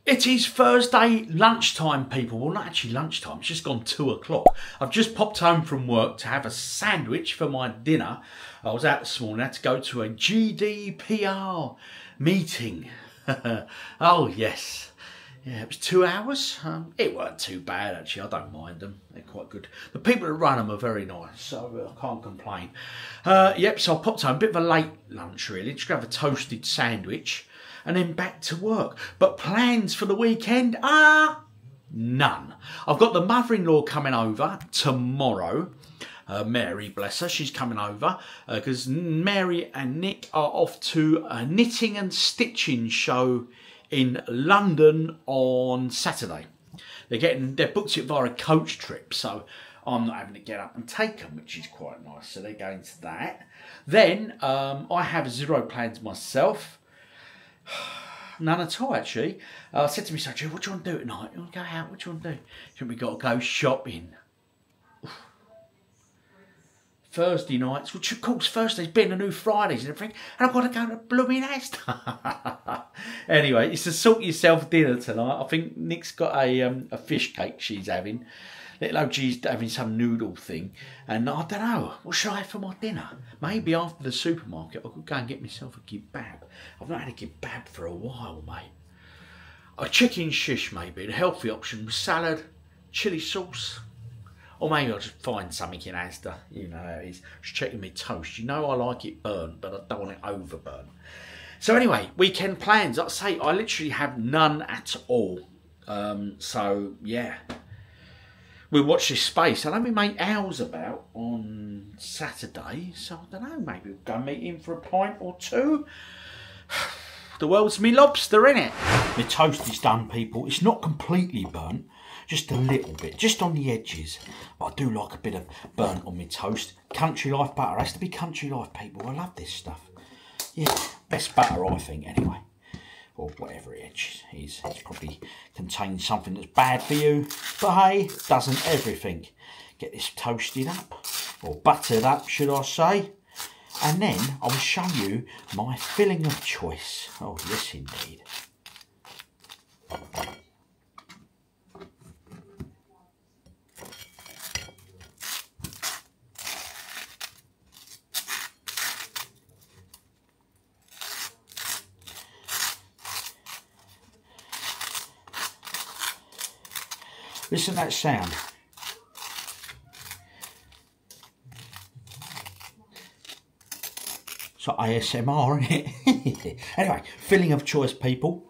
It is Thursday lunchtime, people. Well, not actually lunchtime. It's just gone 2 o'clock. I've just popped home from work to have a sandwich for my dinner. I was out this morning. I had to go to a GDPR meeting. Oh, yes. Yeah, it was 2 hours. It weren't too bad, actually. I don't mind them. They're quite good. The people that run them are very nice, so I can't complain. Yep, so I popped home. A bit of a late lunch, really. Just grab a toasted sandwich and then back to work. But plans for the weekend are none. I've got the mother-in-law coming over tomorrow. Mary, bless her, she's coming over because Mary and Nick are off to a knitting and stitching show in London on Saturday. They're booked it via a coach trip, so I'm not having to get up and take them, which is quite nice. So they're going to that. Then I have zero plans myself. None at all, actually. I said to me, so, what do you want to do tonight? You want to go out? What do you want to do? I think we've got to go shopping. Thursday nights, which of course Thursday's been the new Fridays and everything, and I've got to go to blooming Asda. Anyway, it's a sort yourself dinner tonight. I think Nick's got a fish cake she's having. Little OG's having some noodle thing, and I don't know, what should I have for my dinner? Maybe after the supermarket I could go and get myself a kebab. I've not had a kebab for a while, mate. A chicken shish maybe, the healthy option with salad, chilli sauce. Or maybe I'll just find something in Asda. You know how it is. Just checking my toast. You know I like it burnt, but I don't want it overburnt. So anyway, weekend plans. Like I say, I literally have none at all. So, yeah. We'll watch this space. I know we make ours about on Saturday. So, I don't know. Maybe we'll go meet him for a pint or two. The world's me lobster, innit? My toast is done, people. It's not completely burnt. Just a little bit, just on the edges. But I do like a bit of burnt on my toast. Country Life butter. It has to be Country Life, people. I love this stuff. Yeah, best butter, I think, anyway. Or whatever it is. It probably contains something that's bad for you. But hey, doesn't everything. Get this toasted up. Or buttered up, should I say. And then I'll show you my filling of choice. Oh, yes, indeed. Listen to that sound. It's like ASMR, isn't it? Anyway, filling of choice, people,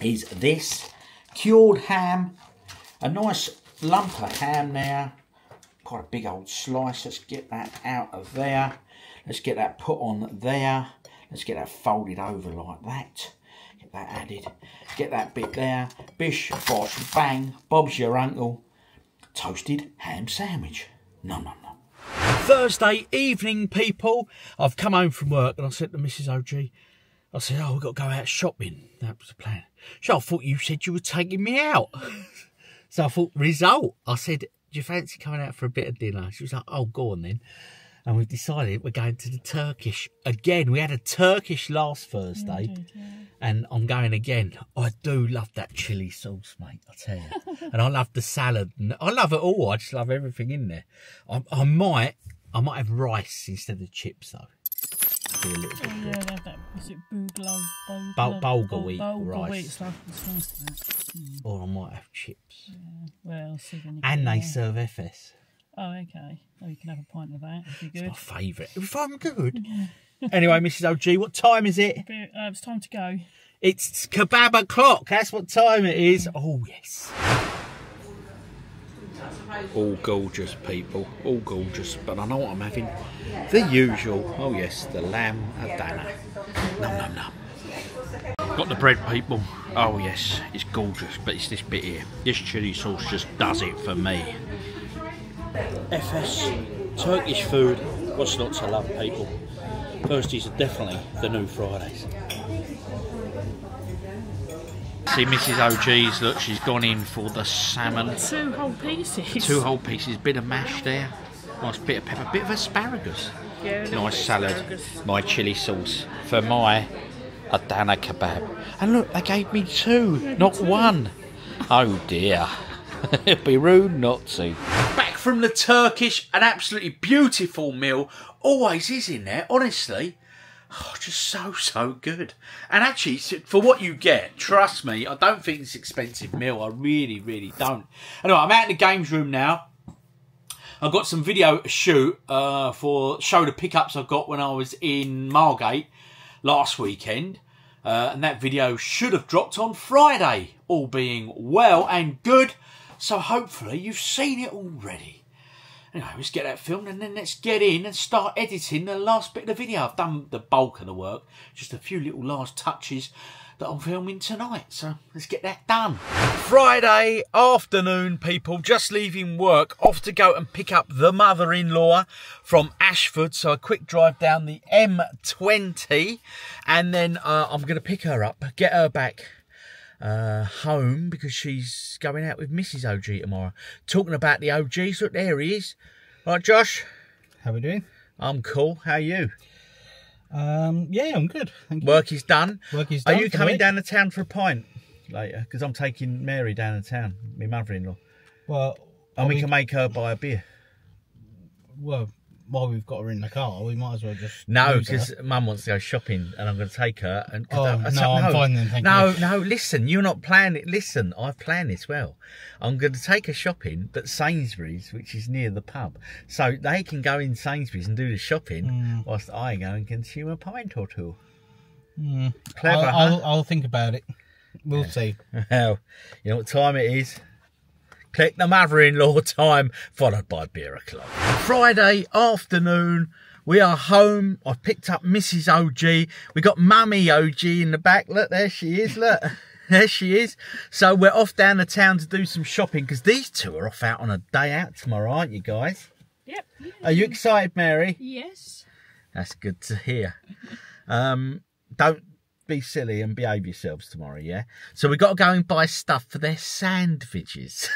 is this cured ham. A nice lump of ham there. Quite a big old slice. Let's get that out of there. Let's get that put on there. Let's get that folded over like that. Get that added. Get that bit there. Bish, bosh, bang. Bob's your uncle. Toasted ham sandwich. Nom, nom, nom. Thursday evening, people. I've come home from work and I said to Mrs. OG, I said, oh, we've got to go out shopping. That was the plan. So I thought you said you were taking me out. So I thought, result. I said, do you fancy coming out for a bit of dinner? She was like, oh, go on then. And we've decided we're going to the Turkish again. We had a Turkish last Thursday, and I'm going again. I do love that chilli sauce, mate, I tell you. And I love the salad. I love it all. I just love everything in there. I might have rice instead of chips, though. Be a little bit yeah, they have that. Is it bulgur wheat rice? It's nice to that. Or I might have chips. Yeah. Well, see when you And they there. serve FS. Oh, okay. Oh, you can have a pint of that. It'd be good. It's my favourite. If I'm good. Anyway, Mrs. OG, what time is it? It's time to go. It's kebab o'clock. That's what time it is. Oh, yes. All gorgeous, people. All gorgeous. But I know what I'm having. The usual. Oh, yes. The lamb adana. Nom, nom, nom. Got the bread, people. Oh, yes. It's gorgeous. But it's this bit here. This chilli sauce just does it for me. FS, Turkish food, what's not to love, people? Thursdays are definitely the new Fridays. See Mrs. OG's, look, she's gone in for the salmon. 2 whole pieces. 2 whole pieces, bit of mash there, nice bit of pepper, bit of asparagus. Yeah, nice salad, my chilli sauce for my a doner kebab. And look, they gave me 2, not 1. Oh dear. It'd be rude not to. Back from the Turkish, an absolutely beautiful meal. Always is in there, honestly. Oh, just so good. And actually, for what you get, trust me, I don't think it's an expensive meal. I really don't. Anyway, I'm out in the games room now. I've got some video to shoot for show the pickups I got when I was in Margate last weekend. And that video should have dropped on Friday, all being well and good. So hopefully you've seen it already. Anyway, let's get that filmed and then let's get in and start editing the last bit of the video. I've done the bulk of the work, just a few little last touches that I'm filming tonight. So let's get that done. Friday afternoon, people, just leaving work, off to go and pick up the mother-in-law from Ashford. So a quick drive down the M20 and then I'm going to pick her up, get her back home because she's going out with Mrs. OG tomorrow. Talking about the OGs, look, there he is. Right, Josh? How we doing? I'm cool. How are you? Yeah, I'm good. Thank you. Work is done. Work is done. Are you coming down to town for a pint later? Because I'm taking Mary down to town, my mother-in-law. Well, and we can make her buy a beer. Well, while we've got her in the car, we might as well just... No, because Mum wants to go shopping and I'm going to take her. And I'm fine then, thank you. No, listen, you're not planning it. Listen, I've planned this well. I'm going to take her shopping, but Sainsbury's, which is near the pub. So they can go in Sainsbury's and do the shopping whilst I go and consume a pint or two. Clever, I'll think about it. We'll see. Well, you know what time it is? Click the mother-in-law time, followed by beer o'clock. Friday afternoon, we are home. I've picked up Mrs. OG. We got Mummy OG in the back. Look, there she is, look. There she is. So we're off down to town to do some shopping because these two are off out on a day out tomorrow, aren't you guys? Yep. Are you excited, Mary? Yes. That's good to hear. Don't be silly and behave yourselves tomorrow, yeah? So we've got to go and buy stuff for their sandwiches.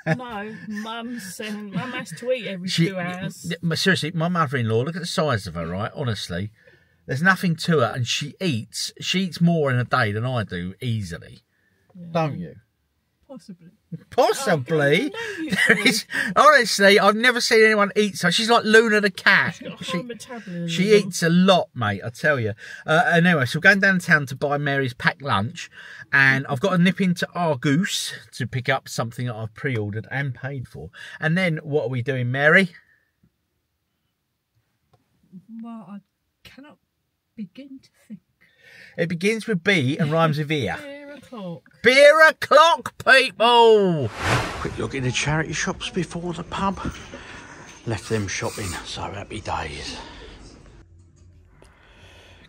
No, Mum has to eat every 2 hours. Seriously, my mother-in-law, look at the size of her, right? Honestly, there's nothing to her, and she eats more in a day than I do, easily. Yeah. Don't you? Possibly. Possibly? There is, honestly, I've never seen anyone eat so. She's like Luna the cat. She's got a high metabolism. She eats a lot, mate, I tell you. Anyway, so we're going down to town to buy Mary's packed lunch. And I've got to nip into Argoose to pick up something that I've pre-ordered and paid for. And then what are we doing, Mary? Well, I cannot begin to think. It begins with B and rhymes with ear. Beer o'clock. Beer o'clock, people! Quick look in the charity shops before the pub. Left them shopping, so happy days.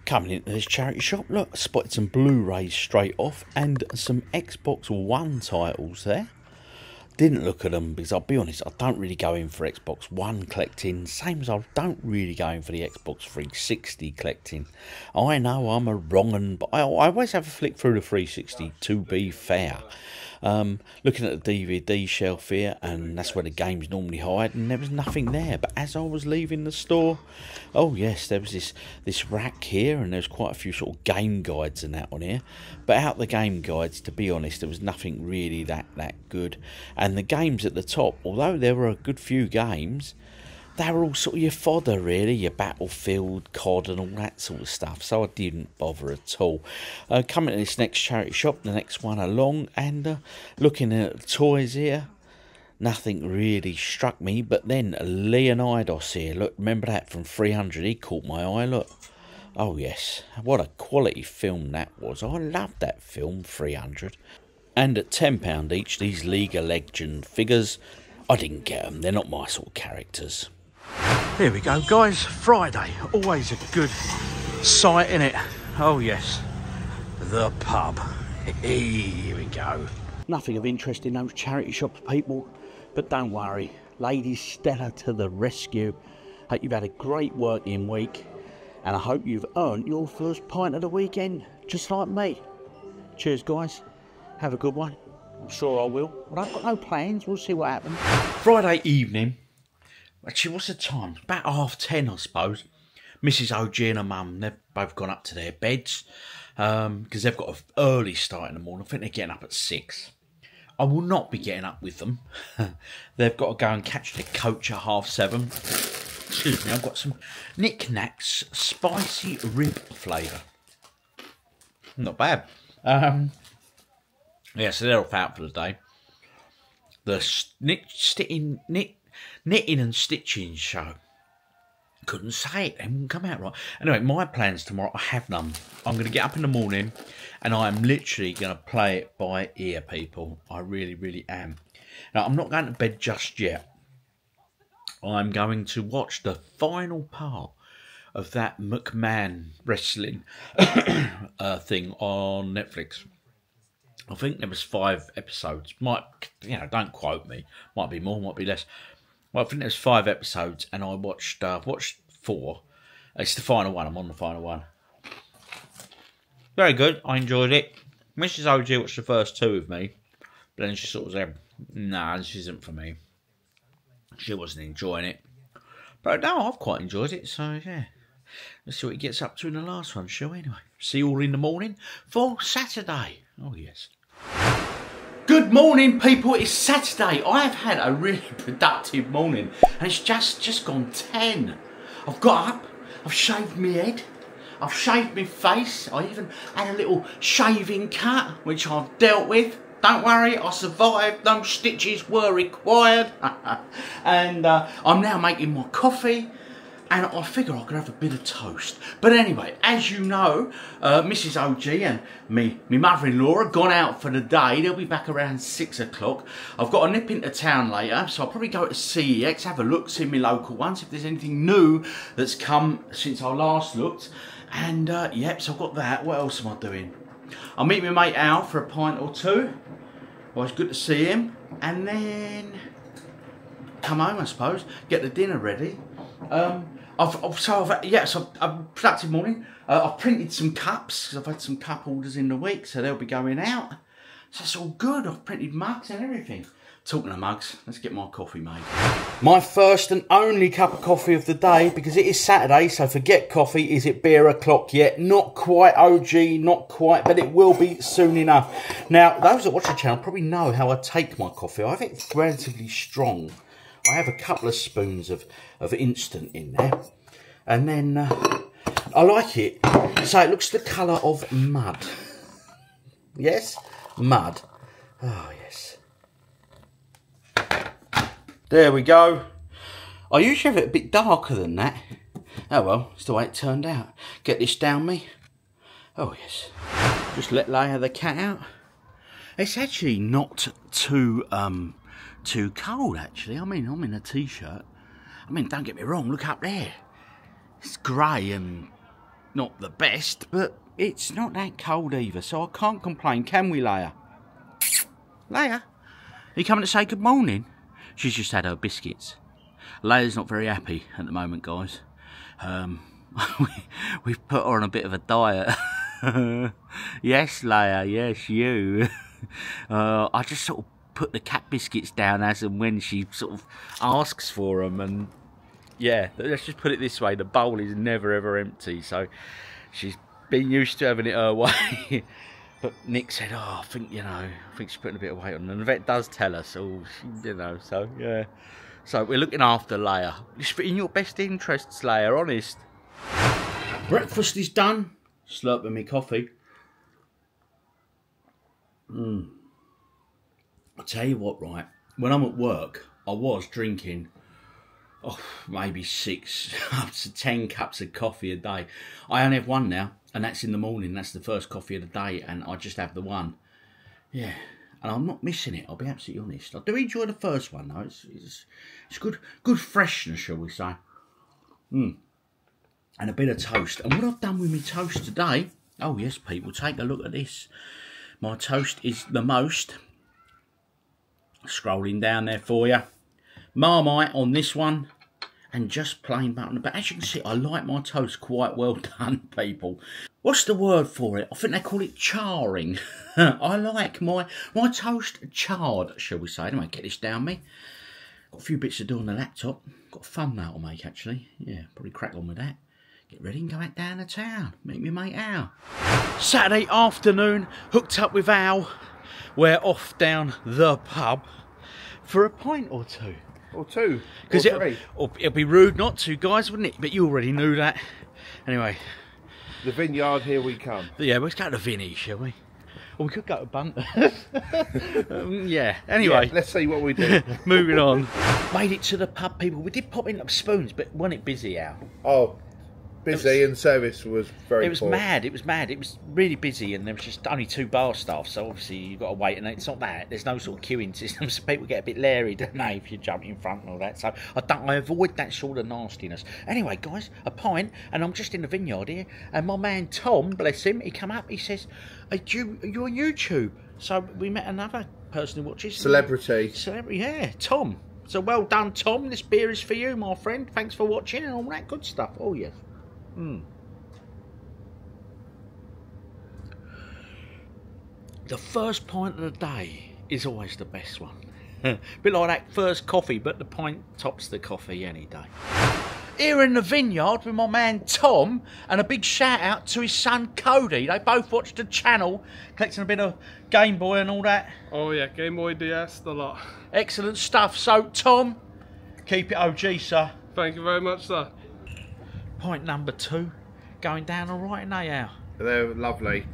Coming into this charity shop, look, I spotted some Blu-rays straight off and some Xbox One titles there. Didn't look at them because I'll be honest, I don't really go in for Xbox One collecting, same as I don't really go in for the Xbox 360 collecting. I know I'm a wrong 'un, but I always have a flick through the 360 to be fair. Looking at the DVD shelf here, and that's where the games normally hide, and there was nothing there. But as I was leaving the store, oh yes, there was this rack here, and there's quite a few sort of game guides and that on here. But out the game guides, to be honest, there was nothing really that good. And the games at the top, although there were a good few games, they were all sort of your fodder, really, your Battlefield, COD and all that sort of stuff. So I didn't bother at all. Coming to this next charity shop, the next one along, and looking at the toys here, nothing really struck me. But then Leonidas here, look, remember that from 300? He caught my eye, look. Oh yes, what a quality film that was. I loved that film, 300. And at £10 each, these League of Legends figures, I didn't get them. They're not my sort of characters. Here we go, guys. Friday, always a good sight, innit? Oh yes, the pub. Here we go. Nothing of interest in those charity shops, people, but don't worry. Lady Stella to the rescue. Hope you've had a great working week, and I hope you've earned your first pint of the weekend, just like me. Cheers, guys. Have a good one. I'm sure I will. But I've got no plans. We'll see what happens. Friday evening. Actually, what's the time? About 10:30, I suppose. Mrs. OG and her mum, they've both gone up to their beds. because they've got an early start in the morning. I think they're getting up at 6. I will not be getting up with them. They've got to go and catch the coach at 7:30. Excuse me, I've got some Knick-Knacks spicy rib flavour. Not bad. Yeah, so they're off out for the day. The knitting and stitching show. Couldn't say it, they wouldn't come out right. Anyway, my plans tomorrow, I have none. I'm going to get up in the morning and I'm literally going to play it by ear, people. I really, really am. Now, I'm not going to bed just yet. I'm going to watch the final part of that McMahon wrestling thing on Netflix. I think there was 5 episodes. Don't quote me. Might be more, might be less. Well, I think there's 5 episodes, and I watched 4. It's the final one. I'm on the final one. Very good. I enjoyed it. Mrs. OG watched the first 2 with me, but then she sort of said, "Nah, this isn't for me." She wasn't enjoying it, but no, I've quite enjoyed it. So yeah, let's see what he gets up to in the last one, shall we? Anyway, see you all in the morning for Saturday. Oh yes. Good morning, people. It's Saturday. I have had a really productive morning, and it's just gone 10. I've got up, I've shaved my head, I've shaved my face. I even had a little shaving cut, which I've dealt with. Don't worry, I survived. No stitches were required. And I'm now making my coffee. And I figure I could have a bit of toast. But anyway, as you know, Mrs. OG and me mother-in-law are gone out for the day. They'll be back around 6 o'clock. I've got to nip into town later, so I'll probably go to CEX, have a look, see my local ones, if there's anything new that's come since I last looked. And yep, so I've got that. What else am I doing? I'll meet my mate Al for a pint or 2. Well, it's good to see him. And then come home, I suppose, get the dinner ready. So a productive morning. I've printed some cups because I've had some cup orders in the week, so they'll be going out. So it's all good. I've printed mugs and everything. Talking of mugs, let's get my coffee made. My first and only cup of coffee of the day, because it is Saturday, so forget coffee. Is it beer o'clock yet? Not quite, OG, not quite, but it will be soon enough. Now, those that watch the channel probably know how I take my coffee. I think it's relatively strong. I have a couple of spoons of instant in there. And then I like it. So it looks the colour of mud. Yes? Mud. Oh, yes. There we go. I usually have it a bit darker than that. Oh well, it's the way it turned out. Get this down me. Oh, yes. Just let Leia the cat out. It's actually not too cold, actually. I mean, I'm in a t-shirt. I mean, don't get me wrong, look up there. It's grey and not the best, but it's not that cold either, so I can't complain, can we, Leia? Leia, are you coming to say good morning? She's just had her biscuits. Leia's not very happy at the moment, guys. We've put her on a bit of a diet. Yes, Leia, yes, you. I just sort of put the cat biscuits down as and when she sort of asks for them, and yeah, let's just put it this way, the bowl is never ever empty, so she's been used to having it her way. But Nick said, oh, I think she's putting a bit of weight on, and the vet does tell us, so yeah. So we're looking after Leia. It's in your best interests, Leia, honest. Breakfast is done. Slurping me coffee. I'll tell you what, right, when I'm at work, I was drinking, maybe 6 up to 10 cups of coffee a day. I only have one now, and that's in the morning. That's the first coffee of the day, and I just have the one. Yeah, and I'm not missing it, I'll be absolutely honest. I do enjoy the first one, though. It's good freshness, shall we say. And a bit of toast. And what I've done with my toast today, oh yes, people, take a look at this. My toast is the most. Scrolling down there for you. Marmite on this one. And just plain butter. But as you can see, I like my toast quite well done, people. What's the word for it? I think they call it charring. I like my toast charred, shall we say. Anyway, get this down me. Got a few bits to do on the laptop. Got a thumbnail to make, actually. Yeah, probably crack on with that. get ready and go back down to town. Meet me mate Al. Saturday afternoon, hooked up with Al. We're off down the pub for a pint or two. Or two. Because Or three. it'll be rude not to, guys, wouldn't it? But you already knew that. Anyway. The vineyard, here we come. Yeah, let's go to Vinny, shall we? Or we could go to Bunter. Yeah, anyway. Yeah, let's see what we do. Moving on. Made it to the pub, people. We did pop in up Spoons, but wasn't it busy, Al? Oh, busy and service was very It was poor. mad, it was mad. It was really busy and there was just only 2 bar staff, so obviously you've got to wait, and it's not that. There's no sort of queuing system, so people get a bit leery, don't they, if you jump in front and all that. So I avoid that sort of nastiness. Anyway, guys, a pint, and I'm just in the vineyard here, and my man Tom, bless him, he come up, he says, hey, you're on YouTube. So we met another person who watches. Celebrity, yeah, Tom. So well done, Tom. This beer is for you, my friend. Thanks for watching and all that good stuff. Oh, yes. The first pint of the day is always the best one. Bit like that first coffee, but the pint tops the coffee any day. Here in the vineyard with my man Tom, and a big shout out to his son Cody. They both watched the channel, collecting a bit of Game Boy and all that. Oh yeah, Game Boy DS, the lot. Excellent stuff. So Tom, keep it OG, sir. Thank you very much, sir. Point number 2, going down all right now, Al. they're lovely.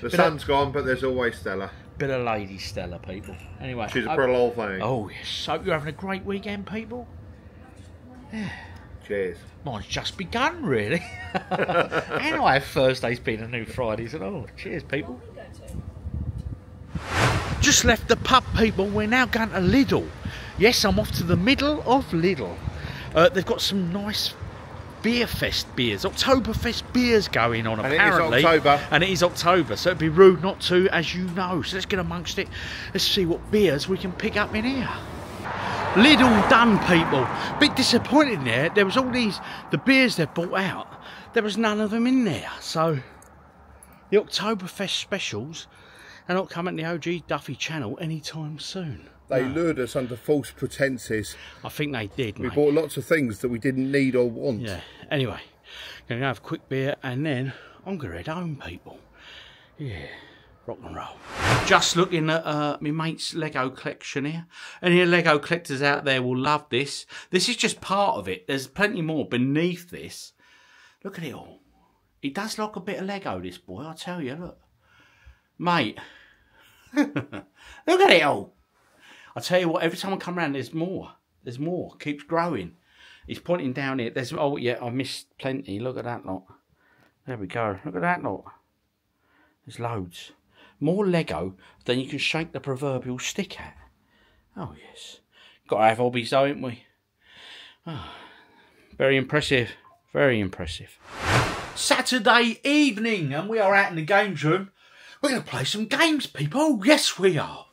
The sun's gone, but there's always Stella. Bit of Lady Stella, people. Anyway. She's a brittle old thing. Oh, yes. So you're having a great weekend, people? Cheers. Mine's just begun, really. Anyway, Thursday's been a new Friday's and all. Cheers, people. Just left the pub, people. We're now going to Lidl. Yes, I'm off to the middle of Lidl. They've got some nice Beer Fest beers, Oktoberfest beers going on, apparently. And it is October. And it is October, so it'd be rude not to, as you know. So let's get amongst it. Let's see what beers we can pick up in here. Lidl done, people. Bit disappointed there. There was all these, the beers they brought out, there was none of them in there. So the Oktoberfest specials are not coming to the OGDuffy channel anytime soon. They lured us under false pretences. I think they did, We mate. bought lots of things that we didn't need or want. Yeah. Anyway, gonna go have a quick beer and then I'm gonna head home, people. Yeah. Rock and roll. Just looking at my mate's Lego collection here. Any Lego collectors out there will love this. This is just part of it. There's plenty more beneath this. Look at it all. He does like a bit of Lego, this boy, I tell you, look. Mate. Look at it all. I tell you what, every time I come around, there's more. There's more. Keeps growing. He's pointing down here. There's, oh yeah, I missed plenty. Look at that lot. There we go. Look at that lot. There's loads. More Lego than you can shake the proverbial stick at. Oh yes. Got to have hobbies, though, haven't we? Oh, very impressive. Very impressive. Saturday evening, and we are out in the games room. We're going to play some games, people. Oh, yes, we are.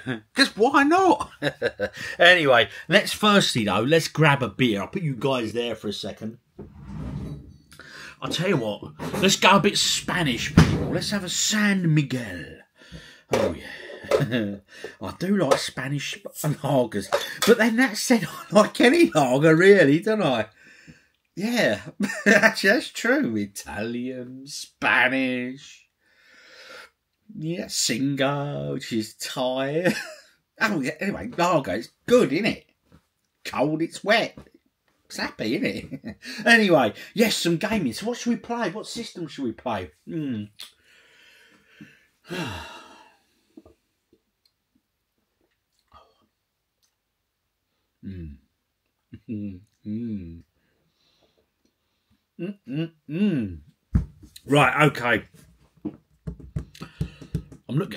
Because why not? Anyway, let's grab a beer. I'll put you guys there for a second. I'll tell you what, let's go a bit Spanish, people. Let's have a San Miguel. Oh, yeah. I do like Spanish lagers. But then that said, I like any lager, really, don't I? Yeah, actually, that's true. Italian, Spanish. Yeah, Singo, which is Thai. Oh, yeah, anyway, lager, it's good, isn't it? Cold, it's wet. It's happy, isn't it? Anyway, yes, some gaming. So what should we play? What system should we play? Right, okay.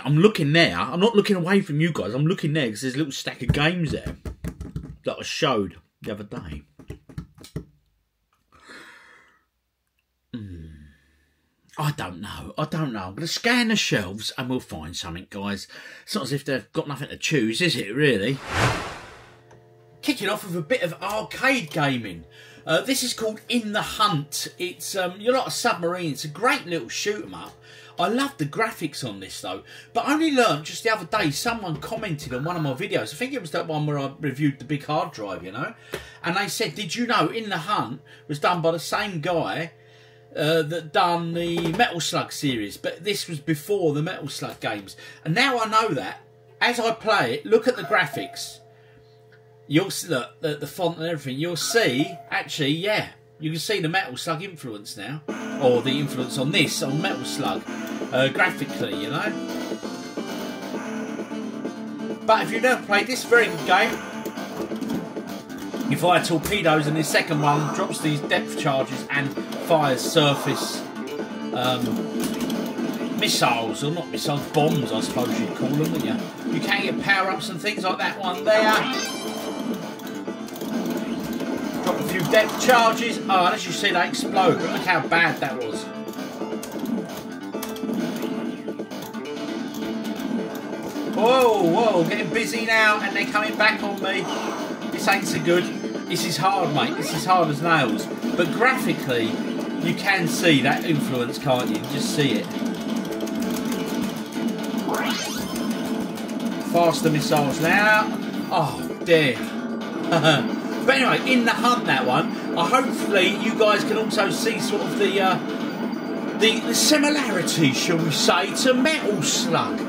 I'm looking there. I'm not looking away from you guys. I'm looking there because there's a little stack of games there that I showed the other day. I don't know. I'm going to scan the shelves and we'll find something, guys. It's not as if they've got nothing to choose, is it, really? Kicking off with a bit of arcade gaming. This is called In the Hunt. It's you're not a submarine. It's a great little shoot 'em up. I love the graphics on this though, but I only learned just the other day, someone commented on one of my videos, I think it was that one where I reviewed the big hard drive, you know, and they said, did you know In the Hunt was done by the same guy that done the Metal Slug series, but this was before the Metal Slug games. And now I know that, as I play it, look at the graphics, you'll see the font and everything, you'll see, actually, yeah, you can see the Metal Slug influence now, or the influence on this, on Metal Slug, graphically, you know. But if you've never played this very good game, you fire torpedoes and the second one drops these depth charges and fires surface missiles, or not missiles, bombs I suppose you'd call them, wouldn't you? You can get power-ups and things like that one there. Drop a few depth charges. Oh, and as you see they explode, but look how bad that was. Whoa, whoa, getting busy now and they're coming back on me. This ain't so good. This is hard, mate. This is hard as nails. But graphically, you can see that influence, can't you? You just see it. Faster missiles now. Oh, dear. But anyway, In the Hunt, that one. Hopefully, you guys can also see sort of the similarity, shall we say, to Metal Slug.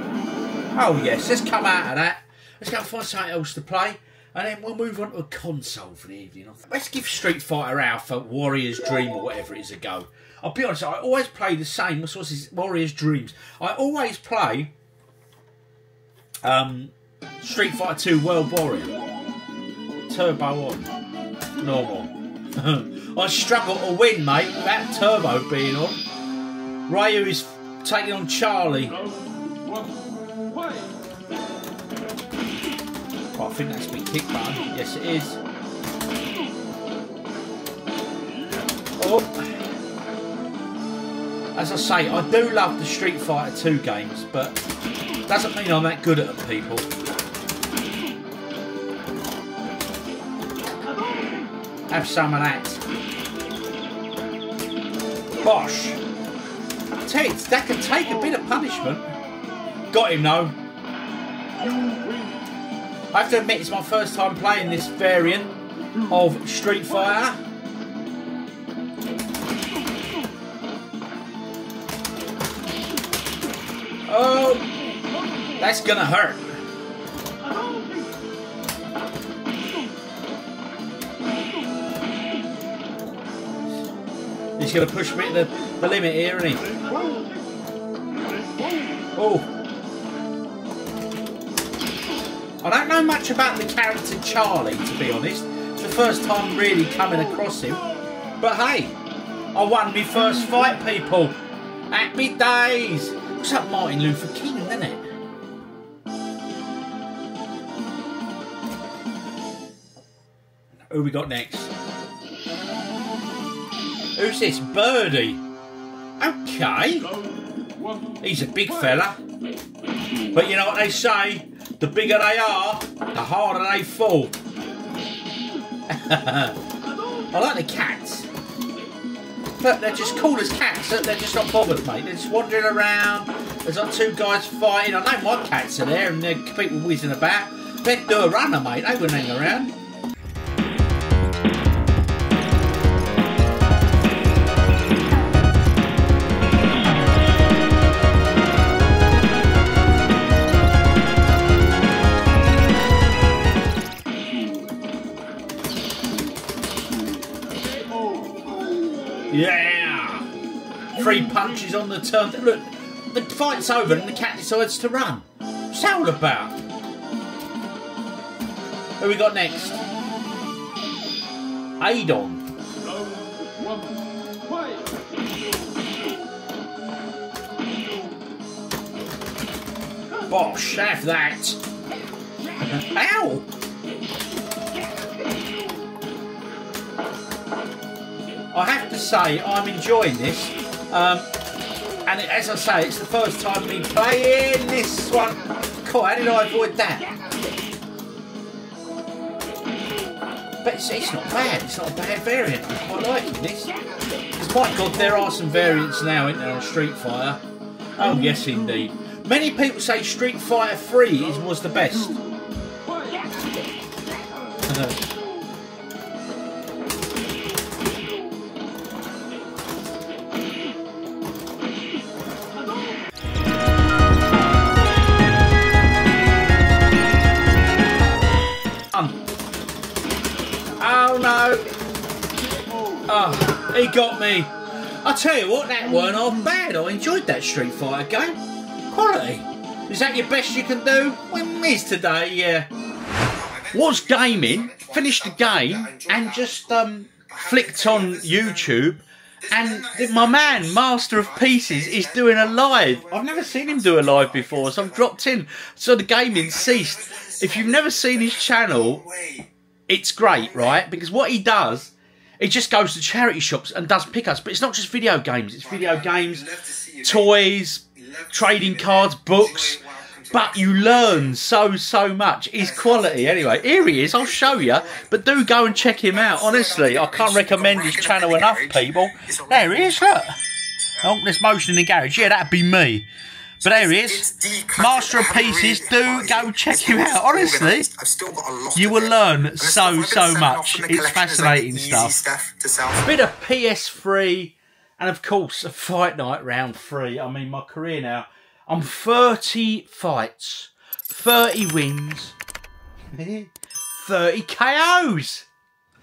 Oh, yes. Let's come out of that. Let's go and find something else to play. And then we'll move on to a console for the evening. Let's give Street Fighter Alpha, Warrior's Dream, or whatever it is, a go. I'll be honest, I always play the same. What's this? Warrior's Dreams. I always play Street Fighter 2 World Warrior. Turbo on. Normal. I struggle to win, mate, without Turbo being on. Ryu is taking on Charlie. Oh, I think that's my kick button. Yes, it is. Oh. As I say, I do love the Street Fighter 2 games, but doesn't mean I'm that good at them, people. Have some of that. Bosh. Ted, that can take a bit of punishment. Got him, though. I have to admit, it's my first time playing this variant of Street Fighter. Oh, that's gonna hurt. He's gonna push me to the limit here, isn't he? Oh. I don't know much about the character Charlie, to be honest. It's the first time really coming across him. But hey, I won my first fight, people. Happy days. Looks like Martin Luther King, doesn't it? Who we got next? Who's this? Birdie. Okay. He's a big fella. But you know what they say? The bigger they are, the harder they fall. I like the cats. But they're just cool as cats. They're just not bothered, mate. They're just wandering around. There's like two guys fighting. I know my cats are there and there are people whizzing about. They'd do a runner, mate. They wouldn't hang around. Yeah! 3 punches on the turn. Look, the fight's over and the cat decides to run. What's that all about? Who we got next? Adon. Bosh, have that. Ow! I have to say, I'm enjoying this. And as I say, it's the first time me playing this one. Cool, how did I avoid that? But it's not bad. It's not a bad variant. I'm quite liking this. Because, my God, there are some variants now, isn't there, on Street Fighter. Oh, yes, indeed. Many people say Street Fighter 3 was the best. Oh no! Oh, he got me. I tell you what, that weren't half bad. I enjoyed that Street Fighter game. Quality. Is that your best you can do? Well, it is today, yeah. Was gaming, finished the game, and just flicked on YouTube, and my man, Master of Pieces, is doing a live. I've never seen him do a live before, so I've dropped in. So the gaming ceased. If you've never seen his channel, it's great, right? Because what he does, he just goes to charity shops and does pickups. But it's not just video games. It's video games, toys, trading cards, books. But you learn so much. He's quality. Anyway, here he is. I'll show you. But do go and check him out. Honestly, I can't recommend his channel enough, people. There he is, look. Oh, there's motion in the garage. Yeah, that'd be me. But there he is. Master of Pieces. Do go check him out. Honestly, you will learn so much. It's fascinating stuff. A bit of PS3 and, of course, a Fight Night round 3. I mean, my career now, I'm 30 fights, 30 wins, 30 KOs.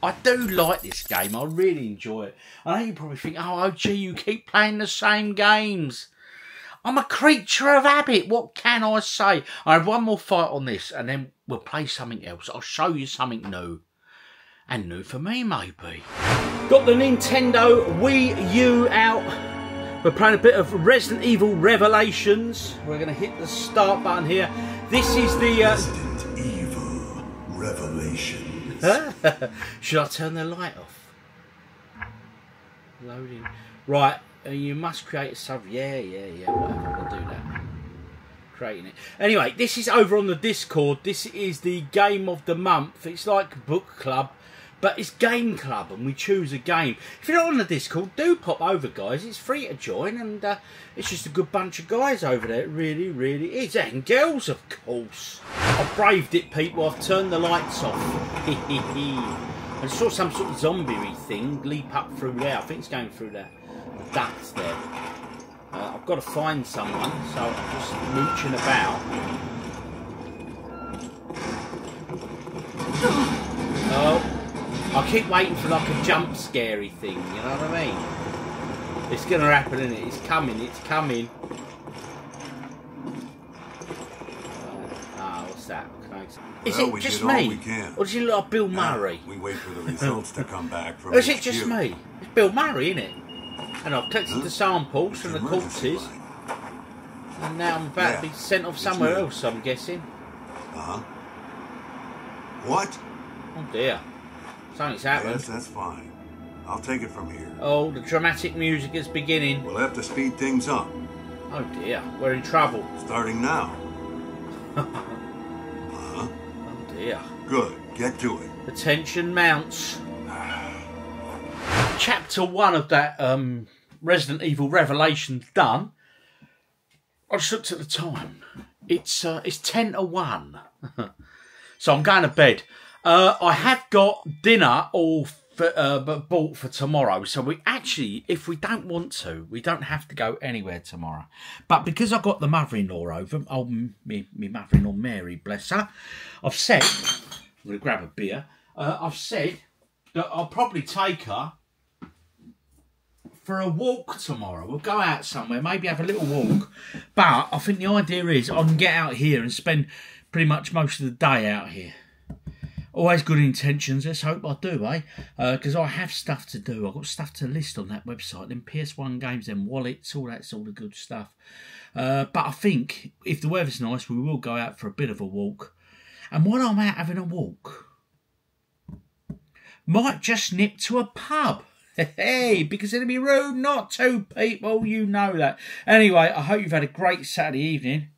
I do like this game. I really enjoy it. I know you probably think, oh, gee, you keep playing the same games. I'm a creature of habit. What can I say? I have one more fight on this, and then we'll play something else. I'll show you something new. And new for me, maybe. Got the Nintendo Wii U out. We're playing a bit of Resident Evil Revelations. We're going to hit the start button here. This is the... Resident Evil Revelations. Should I turn the light off? Loading. Right, you must create a sub... Yeah, whatever, we'll do that. Creating it. Anyway, this is over on the Discord. This is the game of the month. It's like book club, but it's game club, and we choose a game. If you're not on the Discord, do pop over, guys. It's free to join, and it's just a good bunch of guys over there. It really is. And girls, of course. I've braved it, people. I've turned the lights off. I saw some sort of zombie thing leap up through there. I think it's going through there. The ducts there. I've got to find someone, so I'm just mooching about. Oh. I keep waiting for like a jump scary thing, you know what I mean? It's going to happen, isn't it? It's coming, it's coming. What's that? Is it just me? Or does he look like Bill Murray? We wait for the results to come back from Or is it just me? It's Bill Murray, isn't it? And I've collected the samples from the corpses. And now I'm about to be sent off somewhere else, I'm guessing. What? Oh dear. Something's happened. Yes, that's fine. I'll take it from here. Oh, the dramatic music is beginning. We'll have to speed things up. Oh dear, we're in trouble. Starting now. Oh dear. Good, get to it. The tension mounts. Chapter 1 of that Resident Evil Revelations done. I just looked at the time. It's 10 to 1. So I'm going to bed. I have got dinner all bought for tomorrow. So we actually, if we don't want to, we don't have to go anywhere tomorrow. But because I've got the mother-in-law over, me mother-in-law Mary, bless her, I've said, I'm going to grab a beer. I've said that I'll probably take her for a walk tomorrow. We'll go out somewhere, maybe have a little walk. But I think the idea is I can get out here and spend pretty much most of the day out here. Always good intentions. Let's hope I do, eh? Because I have stuff to do. I've got stuff to list on that website. Them PS1 games, them wallets, all that's all the good stuff. But I think if the weather's nice, we will go out for a bit of a walk. And while I'm out having a walk, might just nip to a pub. Hey, because it'd be rude not to, people. You know that. Anyway, I hope you've had a great Saturday evening.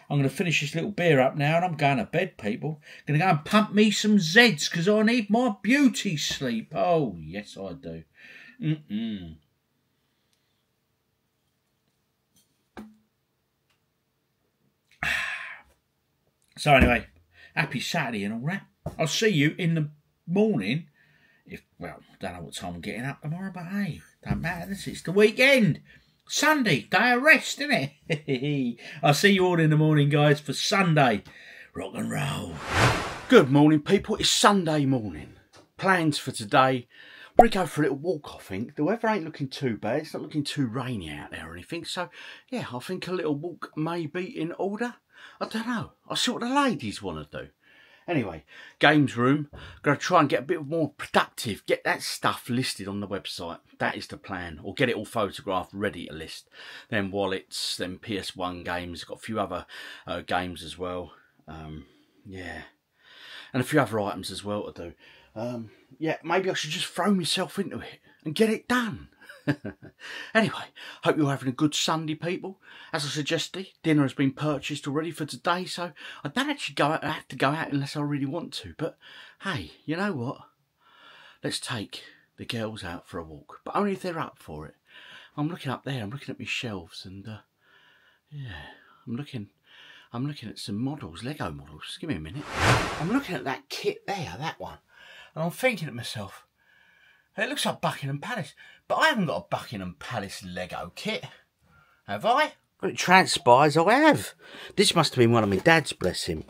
I'm going to finish this little beer up now and I'm going to bed, people. Going to go and pump me some Zeds because I need my beauty sleep. Oh, yes, I do. So anyway, happy Saturday and all that. I'll see you in the morning. Well, don't know what time I'm getting up tomorrow, but hey, don't matter. It's the weekend. Sunday, day of rest, isn't it? I'll see you all in the morning, guys, for Sunday. Rock and roll. Good morning, people. It's Sunday morning. Plans for today. We're going to go for a little walk, I think. The weather ain't looking too bad. It's not looking too rainy out there or anything. So, yeah, I think a little walk may be in order. I don't know. I'll see what the ladies want to do. Anyway, games room. Going to try and get a bit more productive. Get that stuff listed on the website. That is the plan. Or get it all photographed, ready to list. Then wallets, then PS1 games. Got a few other games as well. Yeah. And a few other items as well to do. Yeah, maybe I should just throw myself into it and get it done. Anyway, hope you're having a good Sunday, people. As I suggested, dinner has been purchased already for today, so I don't actually have to go out unless I really want to. But hey, you know what? Let's take the girls out for a walk, but only if they're up for it. I'm looking up there. I'm looking at my shelves, and yeah, I'm looking at some models, Lego models. Just give me a minute. I'm looking at that kit there, that one, and I'm thinking to myself, it looks like Buckingham Palace, but I haven't got a Buckingham Palace Lego kit, have I? Well, it transpires I have. This must have been one of my dad's, bless him.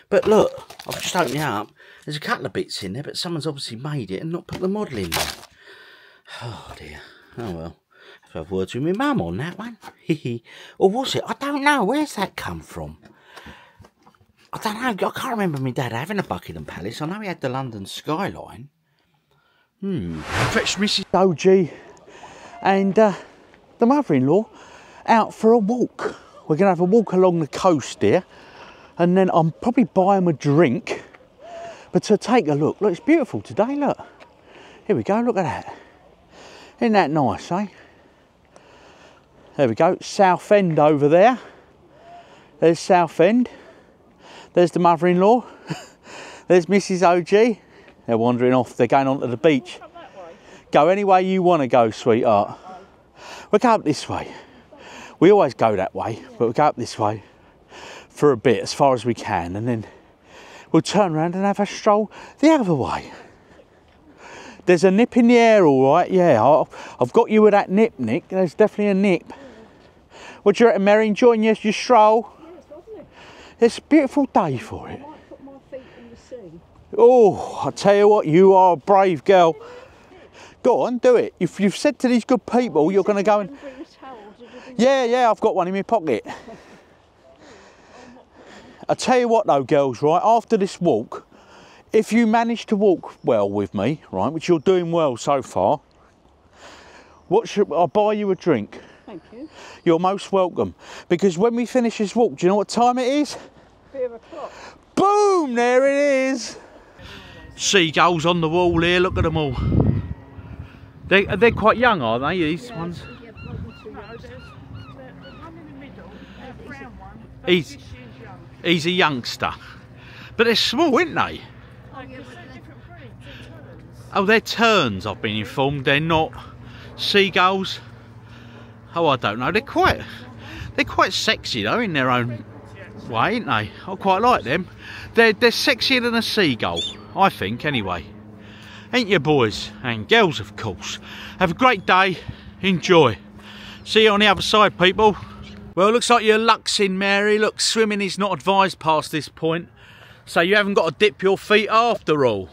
But look, I've just opened it up. There's a couple of bits in there, but someone's obviously made it and not put the model in there. Oh dear. Oh well. I have to have words with my mum on that one. Or was it? I don't know. Where's that come from? I don't know. I can't remember my dad having a Buckingham Palace. I know he had the London skyline. Fetched Mrs. OG and the mother-in-law out for a walk. We're going to have a walk along the coast here, and then I'm probably buy them a drink. But to take a look, it's beautiful today, look. Here we go, look at that. Isn't that nice, eh? There we go, Southend over there. There's Southend. There's the mother-in-law. There's Mrs. OG. They're wandering off, they're going on to the beach. Go any way you want to go, sweetheart. We'll go up this way. We always go that way, but we'll go up this way for a bit, as far as we can, and then we'll turn around and have a stroll the other way. There's a nip in the air, all right, yeah. I've got you with that nip, Nick. There's definitely a nip. What do you reckon, Mary? Enjoying your stroll? Yeah, it's lovely. It's a beautiful day for it. I might put my feet in the sea. Oh, I tell you what, you are a brave girl. Go on, do it. If you've said to these good people, you're going to go and... Yeah, I've got one in my pocket. I tell you what though, girls, right, after this walk, if you manage to walk well with me, right, which you're doing well so far, I'll buy you a drink. Thank you. You're most welcome. Because when we finish this walk, do you know what time it is? 3 o'clock. Boom, there it is. Seagulls on the wall here, look at them all. They're quite young, are they, these ones? No, there's the one in the middle, the brown one. He's a youngster. But they're small, aren't they? Oh, yeah, but they're different breeds, they're terns. Oh, they're terns, I've been informed. They're not seagulls. Oh, I don't know. They're quite sexy though in their own way, ain't they? I quite like them. They're sexier than a seagull, I think, anyway. Ain't you, boys and girls, of course? Have a great day. Enjoy. See you on the other side, people. Well, looks like your luck's in, Mary. Look, swimming is not advised past this point, so you haven't got to dip your feet after all.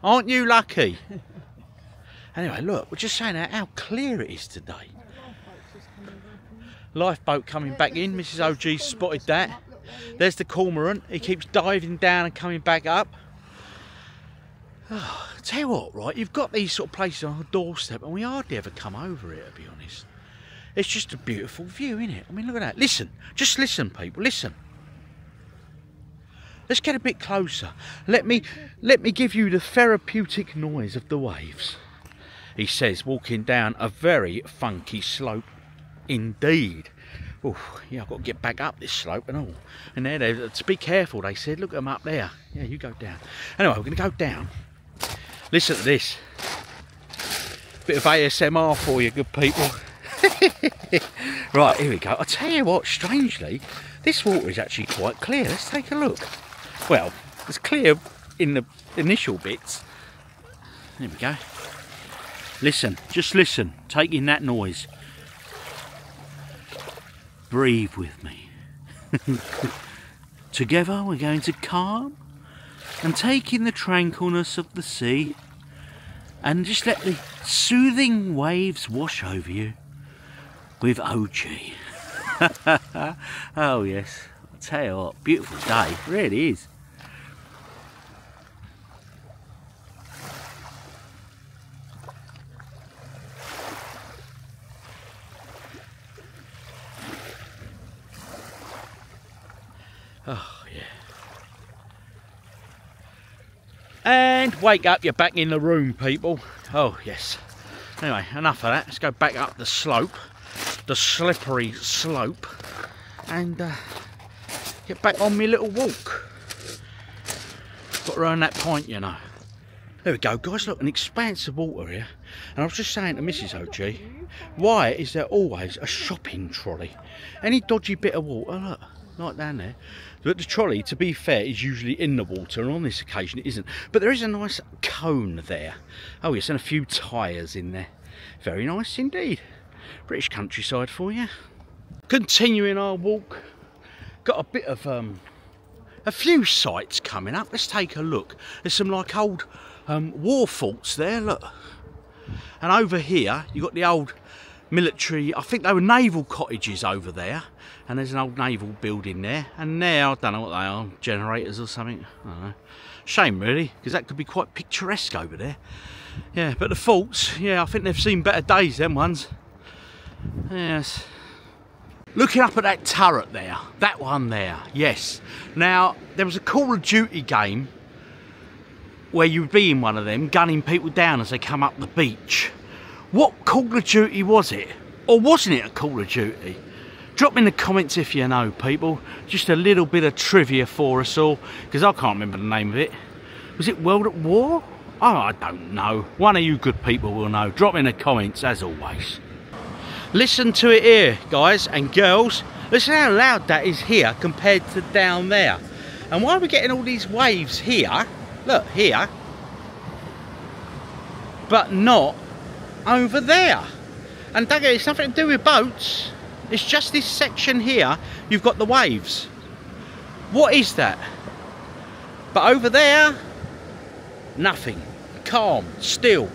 Aren't you lucky? Anyway, look, we're just saying how clear it is today. Lifeboat coming back in. Mrs. OG spotted that. There's the cormorant. He keeps diving down and coming back up. Oh, tell you what, right, you've got these sort of places on our doorstep and we hardly ever come over it, to be honest. It's just a beautiful view, isn't it? I mean, look at that. Listen, just listen, people, listen. Let's get a bit closer. Let me give you the therapeutic noise of the waves. He says, walking down a very funky slope indeed. Oh, yeah, I've got to get back up this slope and all. And there, to be careful, they said. Look at them up there. Yeah, you go down. Anyway, we're going to go down. Listen to this. Bit of ASMR for you, good people. Right, here we go. I tell you what, strangely, This water is actually quite clear. Let's take a look. Well, it's clear in the initial bits. There we go. Listen, just listen. Take in that noise. Breathe with me. Together we're going to calm and take in the tranquilness of the sea and just let the soothing waves wash over you with OG. Oh yes, I'll tell you what, beautiful day, it really is. Oh yeah. And wake up, you're back in the room, people. Oh yes. Anyway, enough of that. Let's go back up the slope, the slippery slope, and get back on my little walk. Got to earn that pint, you know. There we go, guys. Look, an expanse of water here. And I was just saying to Mrs. OG, why is there always a shopping trolley? Any dodgy bit of water, look, like down there. But the trolley, to be fair, is usually in the water, and on this occasion it isn't. But there is a nice cone there. Oh yes, and a few tyres in there. Very nice indeed. British countryside for you. Continuing our walk, got a bit of a few sites coming up. Let's take a look. There's some like old war forts there, look. And over here you've got the old military, I think they were naval cottages over there, and there's an old naval building there, and there, I don't know what they are, generators or something, I don't know. Shame really, because that could be quite picturesque over there. Yeah, but the forts, yeah, I think they've seen better days, them ones. Yes. Looking up at that turret there, that one there, yes. Now, there was a Call of Duty game where you'd be in one of them, gunning people down as they come up the beach. What Call of Duty was it? Or wasn't it a Call of Duty? Drop in the comments if you know, people. Just a little bit of trivia for us all, because I can't remember the name of it. Was it World at War? Oh, I don't know. One of you good people will know. Drop in the comments, as always. Listen to it here, guys and girls. Listen how loud that is here compared to down there. And why are we getting all these waves here? Look, here. But not over there. And don't get, it's nothing to do with boats. It's just this section here. You've got the waves. What is that? But over there, nothing. Calm, still.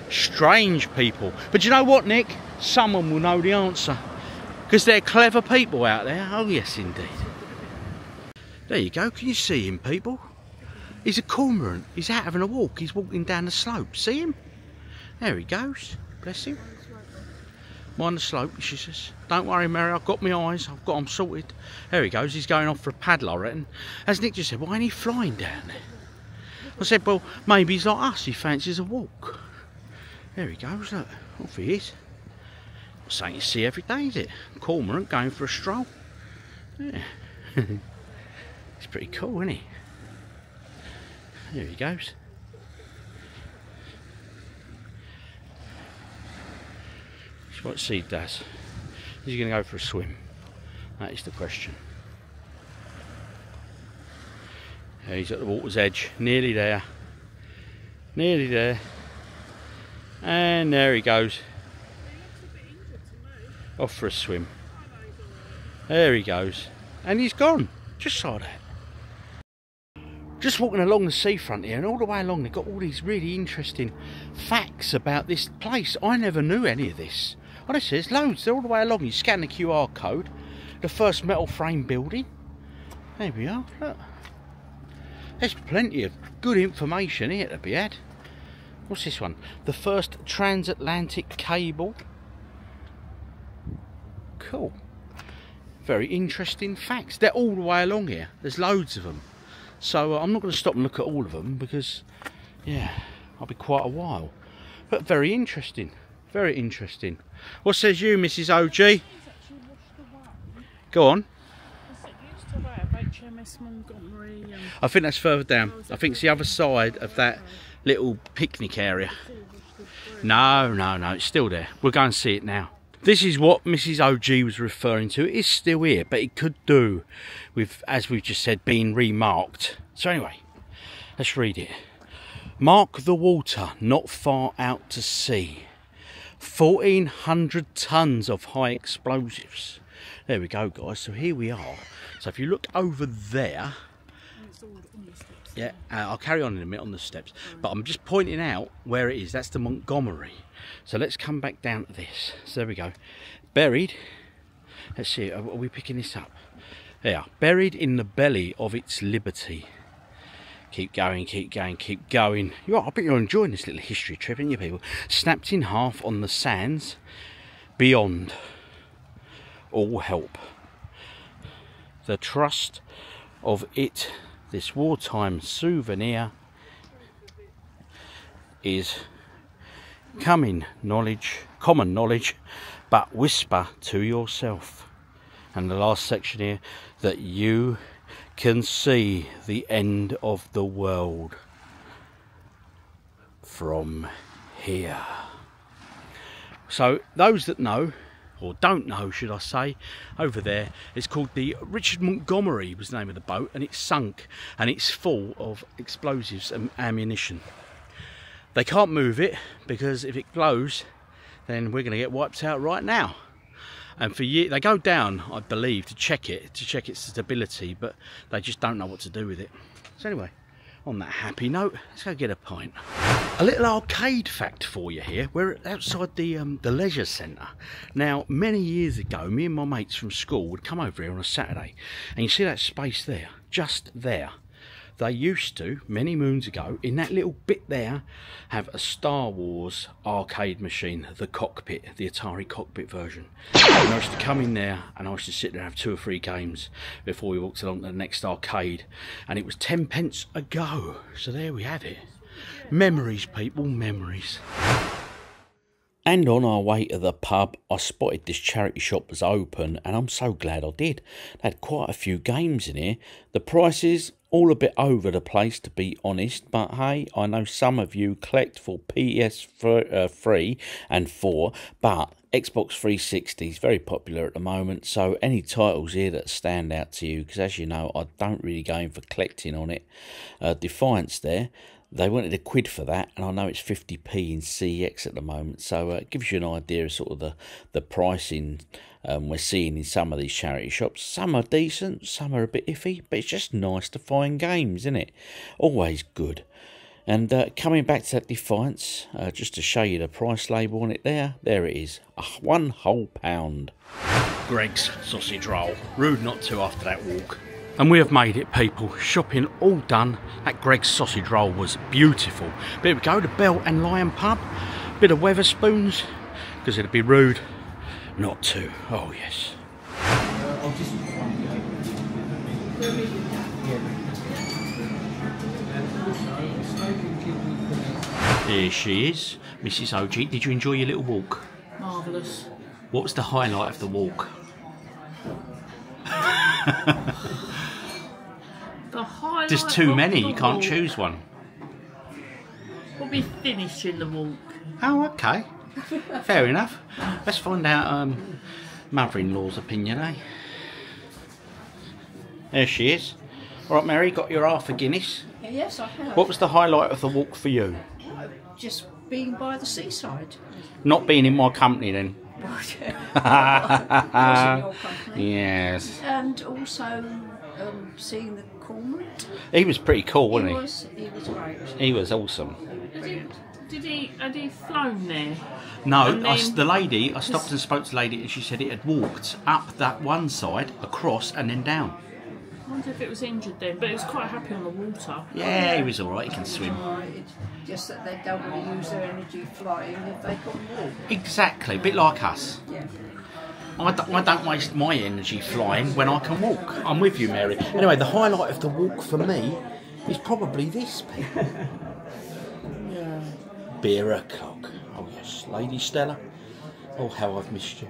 Strange people. But you know what, Nick? Someone will know the answer. Because they're clever people out there. Oh yes, indeed. There you go. Can you see him, people? He's a cormorant. He's out having a walk. He's walking down the slope. See him? There he goes. Bless him. Mind the slope, she says. Don't worry, Mary. I've got my eyes. I've got them sorted. There he goes. He's going off for a paddle, I reckon. As Nick just said, why ain't he flying down there? I said, well, maybe he's like us. He fancies a walk. There he goes. Look. Off he is. Something you see every day, is it? Cormorant going for a stroll. Yeah. It's pretty cool, isn't he? There he goes. What Seed does. Is he going to go for a swim? That is the question. Yeah, he's at the water's edge, nearly there. Nearly there. And there he goes. Off for a swim. There he goes. And he's gone. Just saw that. Just walking along the seafront here, and all the way along they've got all these really interesting facts about this place. I never knew any of this. Honestly, there's loads. They're all the way along. You scan the QR code. The first metal frame building. There we are. Look. There's plenty of good information here to be had. What's this one? The first transatlantic cable. Cool. Very interesting facts. They're all the way along here. There's loads of them. So I'm not going to stop and look at all of them because, yeah, I'll be quite a while. But very interesting. Very interesting. What says you, Mrs. OG? Go on. I think that's further down. I think it's the other side of that little picnic area. No, it's still there. We'll go and see it now. This is what Mrs. OG was referring to. It is still here, but it could do with, as we've just said, being remarked. So anyway, let's read it. Mark the water not far out to sea. 1,400 tons of high explosives. There we go, guys. So here we are. So if you look over there, yeah, I'll carry on in a minute on the steps, but I'm just pointing out where it is. That's the Montgomery. So let's come back down to this. So there we go. Buried. Let's see. Are we picking this up? There. Buried in the belly of its liberty. Keep going, keep going, keep going. I bet you're enjoying this little history trip, aren't you, people? Snapped in half on the sands beyond all help. The trust of it, this wartime souvenir, is common knowledge, but whisper to yourself. And the last section here, that you can see the end of the world from here. So those that know, or don't know should I say, over there, it's called the Richard Montgomery was the name of the boat, and it's sunk and it's full of explosives and ammunition. They can't move it because if it blows then we're going to get wiped out right now. And for years, they go down, I believe, to check its stability, but they just don't know what to do with it. So anyway, on that happy note, let's go get a pint. A little arcade fact for you here. We're outside the leisure centre. Now, many years ago, me and my mates from school would come over here on a Saturday, and you see that space there, just there. They used to, many moons ago, in that little bit there, have a Star Wars arcade machine, the cockpit, the Atari cockpit version. And I used to come in there and I used to sit there and have 2 or 3 games before we walked along to the next arcade. And it was 10 pence a go. So there we have it. Memories, people, memories. And on our way to the pub, I spotted this charity shop was open, and I'm so glad I did. They had quite a few games in here. The prices, all a bit over the place, to be honest, but hey, I know some of you collect for PS3 and 4, but Xbox 360 is very popular at the moment, so any titles here that stand out to you, because as you know, I don't really go in for collecting on it. Defiance there. They wanted £1 for that, and I know it's 50p in CX at the moment, so it gives you an idea of sort of the pricing we're seeing in some of these charity shops. Some are decent, some are a bit iffy, but it's just nice to find games, isn't it? Always good. And coming back to that Defiance, just to show you the price label on it there it is, £1 whole pound. Greg's sausage roll. Rude not to after that walk. And we have made it, people. Shopping all done. That Greg's sausage roll was beautiful. But here we go, the Bell and Lion pub. Bit of Weatherspoons, because it'd be rude not to. Oh yes. Here she is, Mrs. OG. Did you enjoy your little walk? Marvellous. What was the highlight of the walk? The highlight. There's too many, you can't choose one. We'll be finishing the walk. Oh, okay. Fair enough. Let's find out mother-in-law's opinion, eh? There she is. All right, Mary, got your half a Guinness. Yes, I have. What was the highlight of the walk for you? Just being by the seaside. Not being in my company, then. Was in your company. Yes. And also seeing the cormorant. He was pretty cool, wasn't He was great. he? He was awesome. Had he flown there? No, And then- the lady, I stopped and spoke to the lady, and she said it had walked up that one side, across, and then down. I wonder if it was injured then, but it was quite happy on the water. Yeah, he was all right. He can swim. It's just that they don't want to use their energy flying if they can walk. Exactly, a bit like us. Yeah. I don't waste my energy flying when I can walk. I'm with you, Mary. Anyway, the highlight of the walk for me is probably this, people. Yeah. Beer o'clock. Oh yes, Lady Stella. Oh, how I've missed you.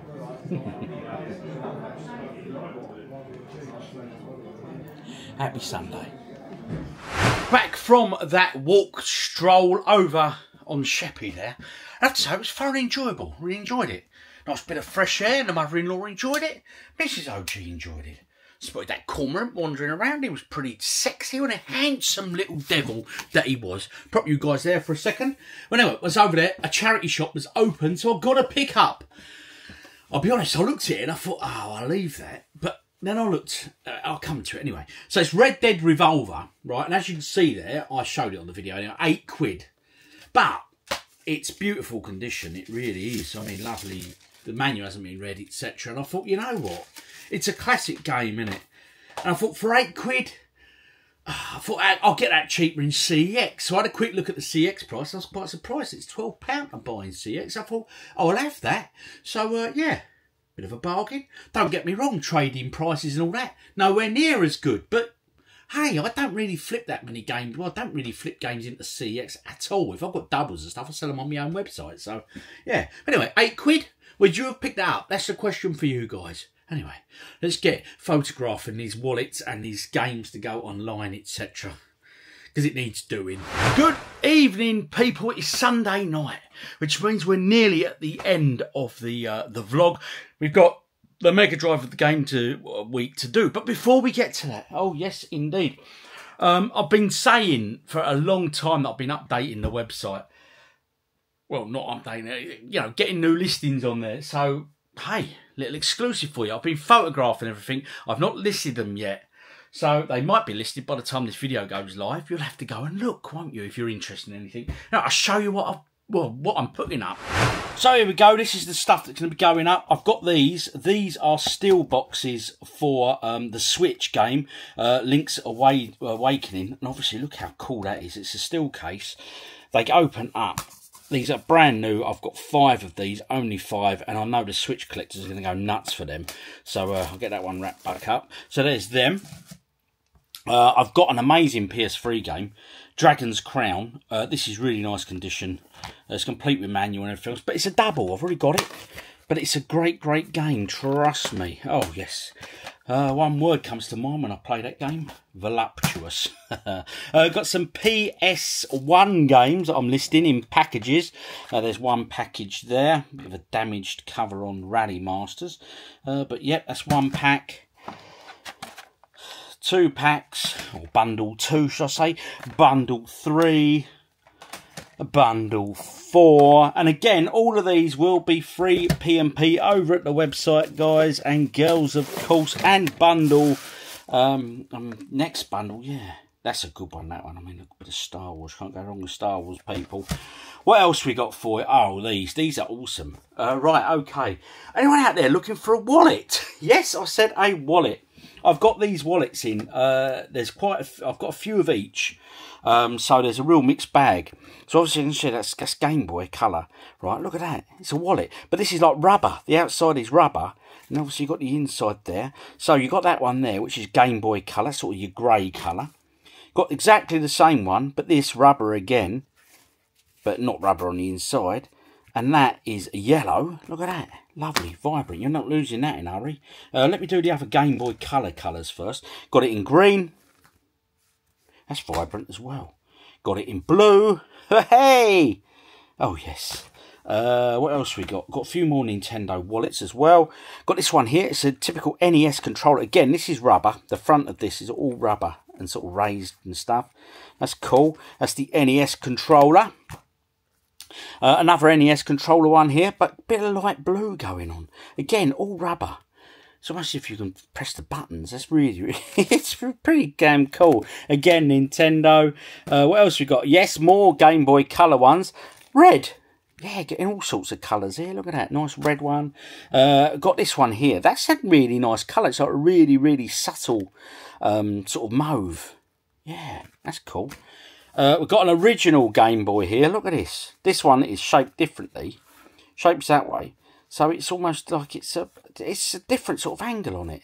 Happy Sunday. Back from that walk stroll over on Sheppey there. I have to say, it was thoroughly enjoyable. Really enjoyed it. Nice bit of fresh air. The mother-in-law enjoyed it. Mrs. OG enjoyed it. Spotted that cormorant wandering around. He was pretty sexy and a handsome little devil that he was. Prop you guys there for a second. Well, anyway, I was over there. A charity shop was open, so I got to pick up. I'll be honest, I looked at it and I thought, oh, I'll leave that. But then I looked, I'll come to it anyway. So it's Red Dead Revolver, right? And as you can see there, I showed it on the video, anyway, £8. But it's beautiful condition. It really is. I mean, lovely. The manual hasn't been read, etc. And I thought, you know what? It's a classic game, innit? And I thought, for £8, I thought, I'll get that cheaper in CX. So I had a quick look at the CX price. I was quite surprised. It's £12 I'm buying CX. I thought, oh, I'll have that. So, yeah, bit of a bargain. Don't get me wrong, trading prices and all that. Nowhere near as good. But, hey, I don't really flip that many games. Well, I don't really flip games into CX at all. If I've got doubles and stuff, I sell them on my own website. So, yeah. Anyway, £8. Would you have picked that up? That's a question for you guys. Anyway, let's get photographing these wallets and these games to go online, etc. Because it needs doing. Good evening, people. It's Sunday night, which means we're nearly at the end of the vlog. We've got the Mega Drive of the game week to do. But before we get to that, oh yes, indeed. I've been saying for a long time that I've been updating the website. Well, not updating it, you know, getting new listings on there. So, hey, little exclusive for you. I've been photographing everything. I've not listed them yet. So they might be listed by the time this video goes live. You'll have to go and look, won't you, if you're interested in anything. Now, I'll show you what I'm putting up. So here we go. This is the stuff that's going to be going up. I've got these. These are steel boxes for the Switch game, Link's Awakening. And obviously, look how cool that is. It's a steel case. They open up. These are brand new. I've got 5 of these, only 5, and I know the Switch collectors are going to go nuts for them. So I'll get that one wrapped back up. So there's them. I've got an amazing PS3 game, Dragon's Crown. This is really nice condition. It's complete with manual and everything else, but it's a double. I've already got it, but it's a great, great game. Trust me. Oh yes. One word comes to mind when I play that game. Voluptuous. Got some PS1 games that I'm listing in packages. There's one package there. Bit of a damaged cover on Rally Masters. But yep, that's one pack. 2 packs. Or bundle 2, should I say. Bundle 3. Bundle 4, and again, all of these will be free P&P over at the website, guys and girls, of course. And bundle, next bundle, yeah, that's a good one. That one, I mean, look at the Star Wars. Can't go wrong with Star Wars, people. What else we got for you? Oh, these are awesome. Right, okay. Anyone out there looking for a wallet? Yes, I said a wallet. I've got these wallets in. There's I've got a few of each. So there's a real mixed bag. So obviously you can see that's Game Boy colour. Right, look at that. It's a wallet. But this is like rubber. The outside is rubber. And obviously you've got the inside there. So you've got that one there, which is Game Boy colour, sort of your grey colour. Got exactly the same one, but this rubber again. But not rubber on the inside. And that is yellow. Look at that. Lovely, vibrant. You're not losing that in a hurry. Let me do the other Game Boy colour colours first. Got it in green. That's vibrant as well. Got it in blue. Hey! Oh, yes. What else we got? Got a few more Nintendo wallets as well. Got this one here. It's a typical NES controller. Again, this is rubber. The front of this is all rubber and sort of raised and stuff. That's cool. That's the NES controller. Another NES controller one here, but a bit of light blue going on. Again, all rubber. It's almost if you can press the buttons. That's really it's pretty damn cool. Again, Nintendo. What else we got? Yes, more Game Boy Color ones. Red. Yeah, getting all sorts of colours here. Look at that. Nice red one. Got this one here. That's a really nice colour. It's like a really, really subtle sort of mauve. Yeah, that's cool. We've got an original Game Boy here. Look at this. This one is shaped differently. Shapes that way. So it's almost like it's a different sort of angle on it.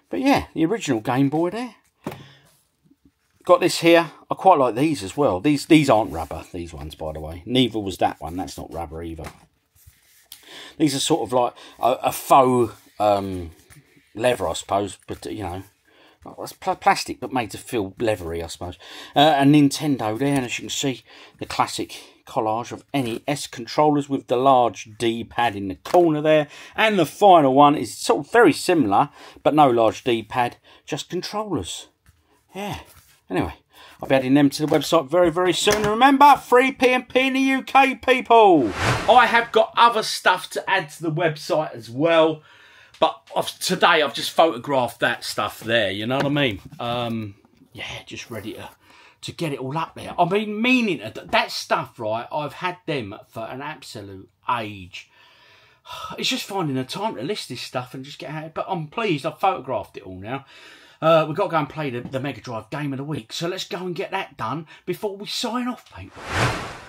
But yeah, the original Game Boy there. Got this here. I quite like these as well. These aren't rubber, these ones, by the way. Neither was that one. That's not rubber either. These are sort of like a faux leather, I suppose. But, you know, well, it's plastic, but made to feel leathery, I suppose. And Nintendo there, and as you can see, the classic collage of NES controllers with the large D-pad in the corner there. And the final one is sort of very similar, but no large D-pad, just controllers. Yeah. Anyway, I'll be adding them to the website very, very soon. And remember, free PMP in the UK, people. I have got other stuff to add to the website as well. But today I've just photographed that stuff there, you know what I mean? Yeah, just ready to get it all up there. I've been meaning that stuff, right? I've had them for an absolute age. It's just finding the time to list this stuff and just get out. But I'm pleased I've photographed it all now. We've got to go and play the Mega Drive Game of the Week. So let's go and get that done before we sign off, people.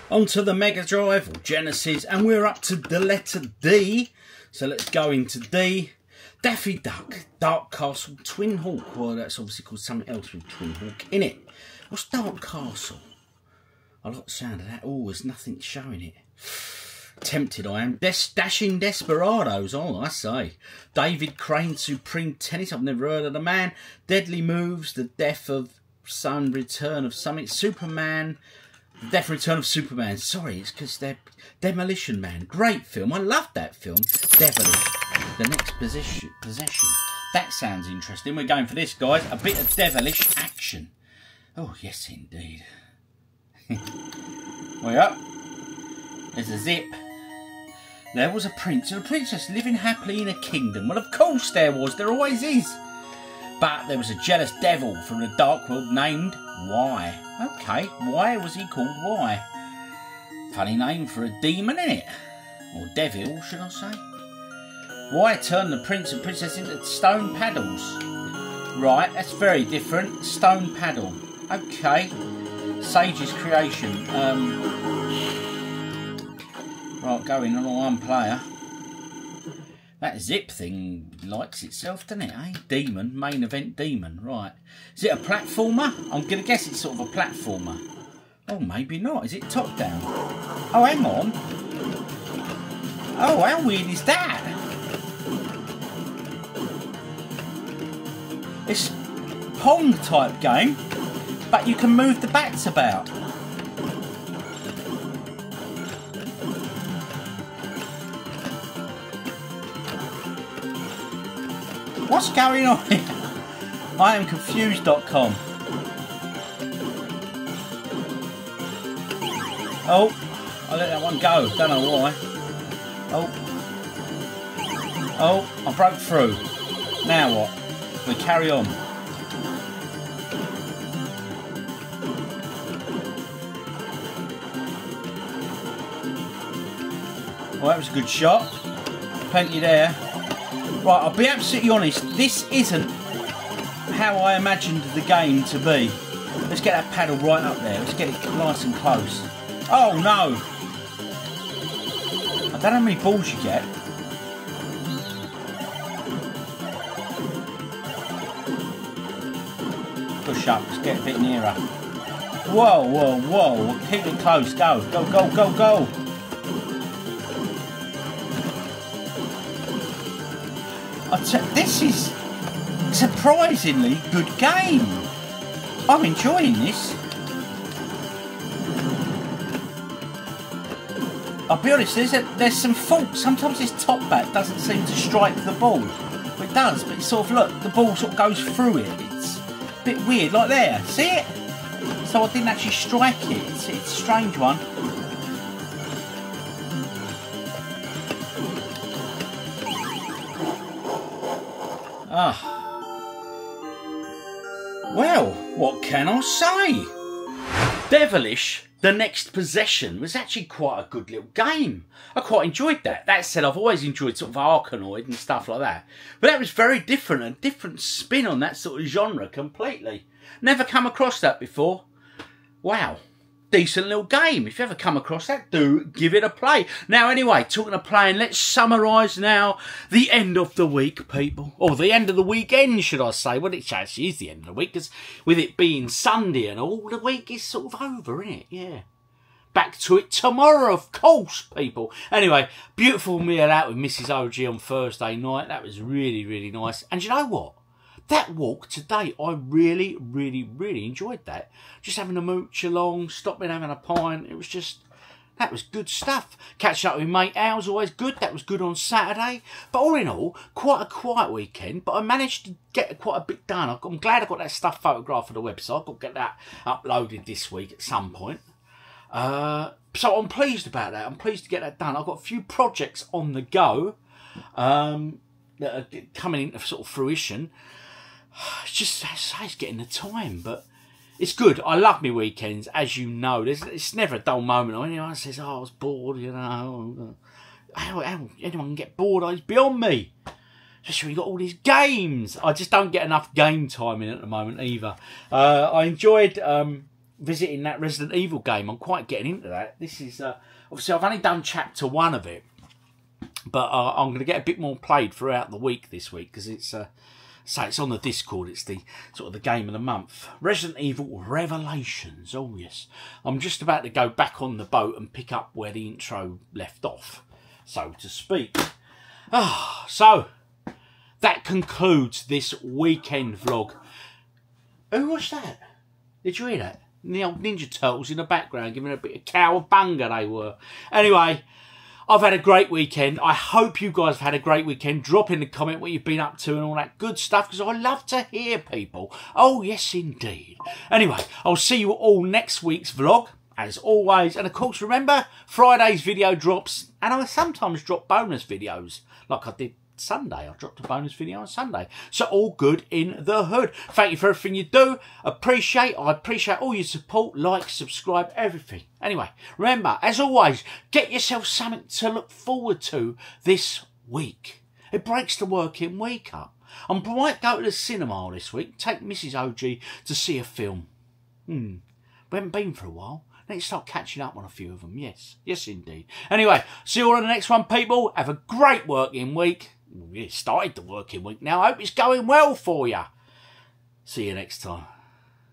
On to the Mega Drive or Genesis, and we're up to the letter D. So let's go into D. Daffy Duck, Dark Castle, Twin Hawk. Well, that's obviously called something else with Twin Hawk in it. What's Dark Castle? I like the sound of that. Oh, there's nothing showing it. Tempted I am. Dashing Desperados, oh, I say. David Crane, Supreme Tennis. I've never heard of the man. Deadly Moves, The Death of Son, Return of Something. Superman, The Death and Return of Superman. Sorry, it's because they're Demolition Man. Great film. I loved that film. Devilish. The Next Possession. That sounds interesting. We're going for this, guys. A bit of devilish action. Oh, yes, indeed. Way up. There's a zip. There was a prince and a princess living happily in a kingdom. Well, of course there was. There always is. But there was a jealous devil from the dark world named Y. Okay, why was he called Y? Funny name for a demon, innit? Or devil, should I say? Y turned the prince and princess into stone paddles. Right, that's very different. Stone paddle. Okay. Sage's creation. Right, going on one player. That zip thing likes itself, doesn't it, eh? Demon, main event demon, right. Is it a platformer? I'm going to guess it's sort of a platformer. Oh, maybe not. Is it top down? Oh, hang on. Oh, how weird is that? It's Pong type game, but you can move the bats about. What's going on here? I am confused.com. Oh, I let that one go. Don't know why. Oh, I broke through. Now what? We carry on. Well, that was a good shot. Plenty there. Right, I'll be absolutely honest, this isn't how I imagined the game to be. Let's get that paddle right up there. Let's get it nice and close. Oh, no! I don't know how many balls you get. Push up, let's get a bit nearer. Whoa, whoa, whoa. Keep it close. Go, go, go, go, go. This is surprisingly good game. I'm enjoying this. I'll be honest, there's some faults. Sometimes this top bat doesn't seem to strike the ball. Well, it does, but it's sort of, look, the ball sort of goes through it. It's a bit weird, like there. See it? So I didn't actually strike it. It's a strange one. Well, what can I say? Devilish, The Next Possession was actually quite a good little game. I quite enjoyed that. That said, I've always enjoyed sort of Arkanoid and stuff like that. But that was very different, a different spin on that sort of genre completely. Never come across that before. Wow. Decent little game. If you ever come across that, do give it a play. Now, anyway, talking of playing, let's summarise now the end of the week, people. Or the end of the weekend, should I say. Well, it actually is the end of the week, because with it being Sunday and all, the week is sort of over, isn't it? Yeah. Back to it tomorrow, of course, people. Anyway, beautiful meal out with Mrs. OG on Thursday night. That was really, really nice. And you know what? that walk today, I really, really, really enjoyed that. Just having a mooch along, stopping, having a pint. It was just, that was good stuff. Catching up with mate Al's always good. That was good on Saturday. But all in all, quite a quiet weekend. But I managed to get quite a bit done. I'm glad I got that stuff photographed for the website. I've got to get that uploaded this week at some point. So I'm pleased about that. I'm pleased to get that done. I've got a few projects on the go that are coming into sort of fruition. It's just, it's getting the time, but it's good. I love my weekends, as you know. It's never a dull moment. Or anyone says, "Oh, I was bored," you know. How anyone can get bored? It's beyond me. Especially when you've got all these games. I just don't get enough game time in at the moment either. I enjoyed visiting that Resident Evil game. I'm quite getting into that. This is, obviously, I've only done chapter 1 of it. But I'm going to get a bit more played throughout the week this week, because it's... So it's on the Discord. It's the sort of the game of the month. Resident Evil Revelations. Oh yes. I'm just about to go back on the boat and pick up where the intro left off, so to speak. So that concludes this weekend vlog. Who was that? Did you hear that? The old Ninja Turtles in the background giving a bit of cowabunga they were. Anyway, I've had a great weekend. I hope you guys have had a great weekend. Drop in the comment what you've been up to and all that good stuff, because I love to hear people. Oh, yes, indeed. Anyway, I'll see you all next week's vlog, as always. And, of course, remember, Friday's video drops, and I sometimes drop bonus videos, like I did Sunday. I dropped a bonus video on Sunday. So all good in the hood. Thank you for everything you do. I appreciate all your support, like, subscribe, everything. Anyway, remember, as always, get yourself something to look forward to this week. It breaks the working week up. I might go to the cinema this week, take Mrs. OG to see a film. We haven't been for a while. Let's start catching up on a few of them. Yes, yes indeed. Anyway, see you all on the next one, people. Have a great working week. We started the working week now. I hope it's going well for you. See you next time.